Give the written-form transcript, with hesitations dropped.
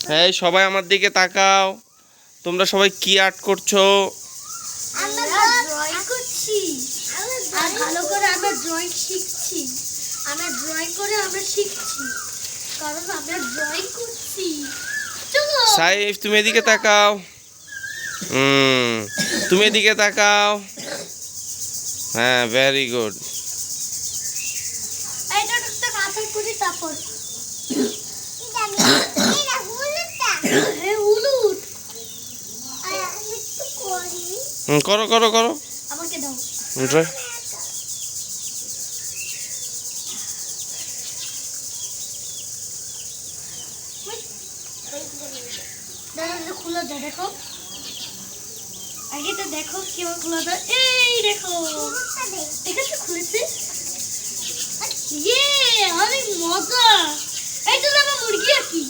হ্যাঁ, সবাই আমার দিকে তাকাও। তোমরা সবাই কি আর্ট করছো? আমরা ড্রয়িং করছি। আর ভালো করে আমরা ড্রয়িং শিখছি। আমরা ড্রয়িং করে আমরা শিখছি, কারণ আমরা ড্রয়িং করছি। চলো সাইফ, তুমি এদিকে তাকাও। তুমি এদিকে তাকাও। হ্যাঁ, ভেরি গুড। এটা একটা কাঁথা করে তারপর উলুট করো করো করো। আমাকে দাও। Try. খুলে দাও, দেখো আগে তো দেখো কিভাবে খুলে দাও। এই দেখো দেখেছো খুলেছে। ইয়ে অনেক মজা। এই তো আমার মুরগি আর কি।